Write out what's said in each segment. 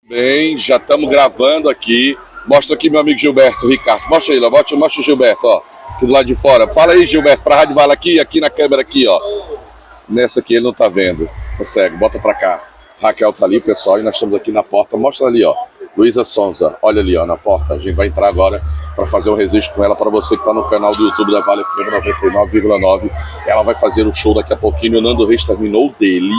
Bem, já estamos gravando aqui. Mostra aqui meu amigo Gilberto, Ricardo. Mostra ele, mostra o Gilberto, ó. Aqui do lado de fora. Fala aí, Gilberto, pra Rádio Vala aqui na câmera aqui, ó. Nessa aqui ele não tá vendo. Tá cego, bota pra cá. Raquel tá ali, pessoal, e nós estamos aqui na porta. Mostra ali, ó. Luísa Sonza, olha ali, ó, na porta. A gente vai entrar agora para fazer um registro com ela para você que tá no canal do YouTube da Vale FM 99,9. Ela vai fazer o show daqui a pouquinho. O Nando Reis terminou dele.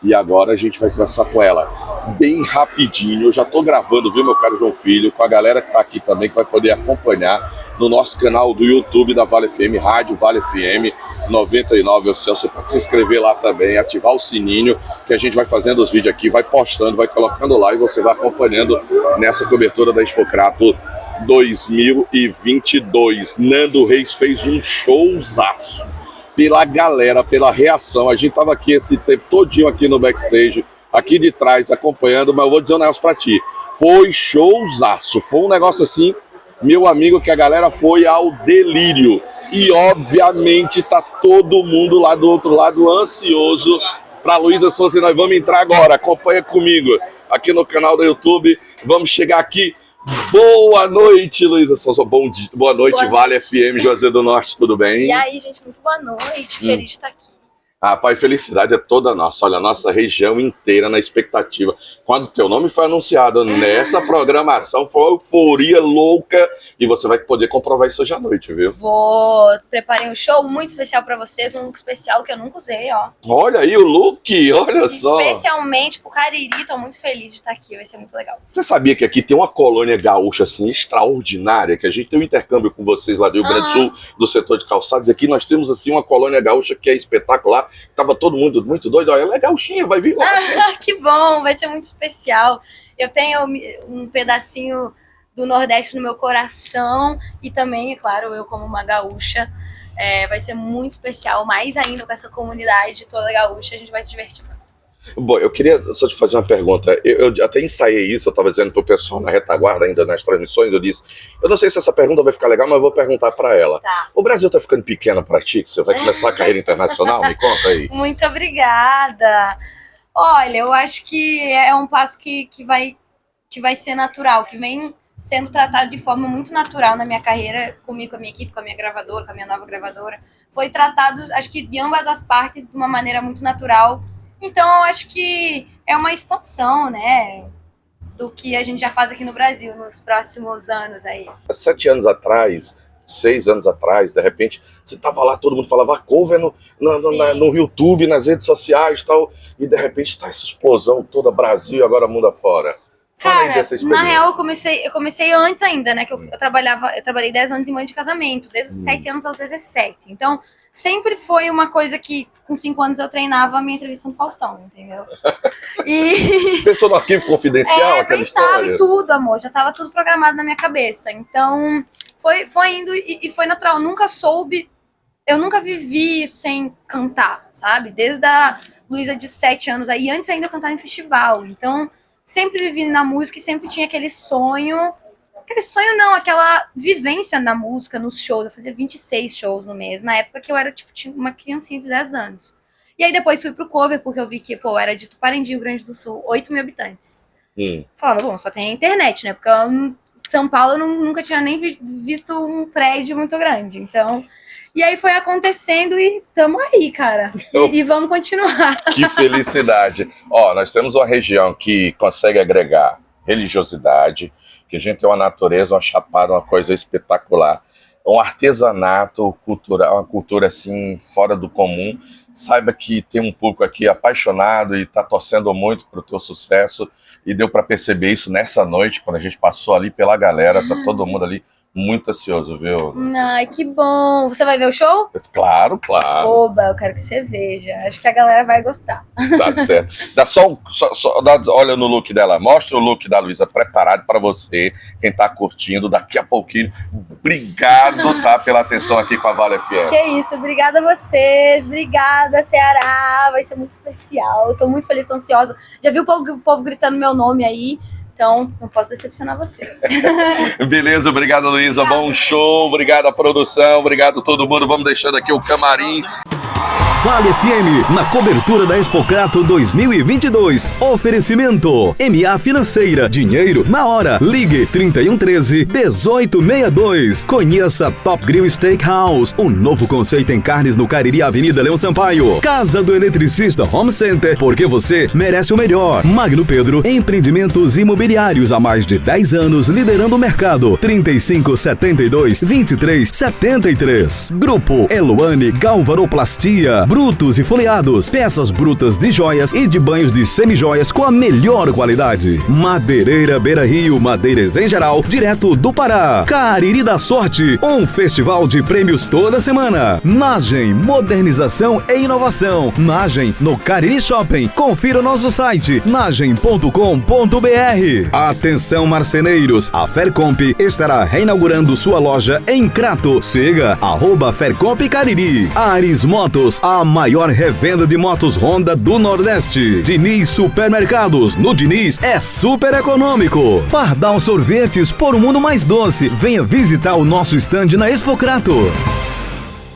E agora a gente vai conversar com ela bem rapidinho. Eu já tô gravando, viu, meu caro João Filho, com a galera que tá aqui também, que vai poder acompanhar no nosso canal do YouTube da Vale FM, Rádio Vale FM 99 Oficial. Você pode se inscrever lá também, ativar o sininho, que a gente vai fazendo os vídeos aqui, vai postando, vai colocando lá e você vai acompanhando nessa cobertura da Expocrato 2022. Nando Reis fez um showzaço. Pela galera, pela reação. A gente tava aqui esse tempo todinho aqui no backstage, aqui de trás, acompanhando, mas eu vou dizer um negócio pra ti. Foi showzaço. Foi um negócio assim, meu amigo, que a galera foi ao delírio. E, obviamente, tá todo mundo lá do outro lado ansioso pra Luísa Sonza. E nós vamos entrar agora. Acompanha comigo aqui no canal do YouTube. Vamos chegar aqui. Boa noite, Luísa Sonza. Boa noite, Vale FM, Juazeiro do Norte, tudo bem? E aí, gente, muito boa noite, feliz de estar aqui. Rapaz, felicidade é toda nossa. Olha, a nossa região inteira na expectativa. Quando teu nome foi anunciado nessa programação, foi uma euforia louca. E você vai poder comprovar isso hoje à noite, viu? Preparei um show muito especial pra vocês, um look especial que eu nunca usei, ó. Olha aí o look, olha só. Especialmente pro Cariri, tô muito feliz de estar aqui, vai ser muito legal. Você sabia que aqui tem uma colônia gaúcha, assim, extraordinária, que a gente tem um intercâmbio com vocês lá do Rio Grande do Sul, do setor de calçados, e aqui nós temos, assim, uma colônia gaúcha que é espetacular. Tava todo mundo muito doido. Olha, ela é gauchinha, vai vir lá. Que bom, vai ser muito especial. Eu tenho um pedacinho do Nordeste no meu coração e também, é claro, eu como uma gaúcha, vai ser muito especial, mais ainda com essa comunidade toda gaúcha, a gente vai se divertir muito. Bom, eu queria só te fazer uma pergunta. Eu até ensaiei isso, eu estava dizendo pro pessoal na retaguarda ainda nas transmissões, eu disse, eu não sei se essa pergunta vai ficar legal, mas eu vou perguntar para ela. Tá. O Brasil tá ficando pequeno para ti, que você vai começar a carreira internacional? Me conta aí. Muito obrigada. Olha, eu acho que é um passo que vai ser natural, que vem sendo tratado de forma muito natural na minha carreira, comigo, com a minha equipe, com a minha gravadora, com a minha nova gravadora. Foi tratado, acho que de ambas as partes, de uma maneira muito natural. Então, eu acho que é uma expansão, né, do que a gente já faz aqui no Brasil nos próximos anos aí. 7 anos atrás, 6 anos atrás, de repente, você tava lá, todo mundo falava cover no YouTube, nas redes sociais e tal, e de repente tá essa explosão toda Brasil e agora mundo afora. Cara, na real, eu comecei antes ainda, né, que eu trabalhei 10 anos em mãe de casamento, desde os 7 anos aos 17. Então, sempre foi uma coisa que, com 5 anos, eu treinava a minha entrevista no Faustão, entendeu? E... Pensou no arquivo confidencial, aquela história? Em tudo, amor, já tava tudo programado na minha cabeça. Então, foi indo e foi natural. Eu nunca vivi sem cantar, sabe? Desde a Luísa de 7 anos aí, antes ainda eu cantava em festival. Então, sempre vivi na música e sempre tinha aquele sonho não, aquela vivência na música, nos shows. Eu fazia 26 shows no mês, na época que eu era, tipo, tinha uma criancinha de 10 anos. E aí depois fui pro cover, porque eu vi que, era de Tuparendi, Rio Grande do Sul, 8 mil habitantes. Falava, bom, só tem a internet, né? Porque São Paulo eu nunca tinha nem visto um prédio muito grande, então... E aí foi acontecendo e tamo aí, cara. E vamos continuar. Que felicidade. Ó, nós temos uma região que consegue agregar religiosidade, que a gente tem uma natureza, uma chapada, uma coisa espetacular, um artesanato cultural, uma cultura assim fora do comum. Saiba que tem um público aqui apaixonado e tá torcendo muito pro teu sucesso, e deu para perceber isso nessa noite, quando a gente passou ali pela galera, tá todo mundo ali muito ansioso, viu? Ai, que bom. Você vai ver o show? Claro, claro. Oba, eu quero que você veja. Acho que a galera vai gostar. Tá certo. Dá olha no look dela. Mostra o look da Luísa preparado para você, quem tá curtindo daqui a pouquinho. Obrigado, tá, pela atenção aqui com a Vale FM. Que isso, obrigada a vocês. Obrigada, Ceará. Vai ser muito especial. Eu tô muito feliz, tô ansiosa. Já vi o povo gritando meu nome aí. Então, não posso decepcionar vocês. Beleza, obrigado, Luísa. Bom show, obrigado a produção, obrigado a todo mundo. Vamos deixando aqui o camarim. Vale FM, na cobertura da Expocrato 2022. Oferecimento MA Financeira, dinheiro na hora. Ligue 3113-1862. Conheça Top Grill Steakhouse, um novo conceito em carnes no Cariri, Avenida Leão Sampaio. Casa do Eletricista Home Center, porque você merece o melhor. Magno Pedro, empreendimentos imobiliários há mais de 10 anos, liderando o mercado. 3572-2373. Grupo Eluane Galvanoplastia, brutos e folheados, peças brutas de joias e de banhos de semijoias com a melhor qualidade. Madeireira Beira Rio, madeiras em geral, direto do Pará. Cariri da Sorte, um festival de prêmios toda semana. Nagem, modernização e inovação. Nagem, no Cariri Shopping. Confira o nosso site, nagem.com.br. Atenção marceneiros, a Fercomp estará reinaugurando sua loja em Crato. Siga @Fercomp Cariri. Ares Motos, a maior revenda de motos Honda do Nordeste. Diniz Supermercados, no Diniz é super econômico. Pardal Sorvetes, por um mundo mais doce. Venha visitar o nosso estande na Expocrato.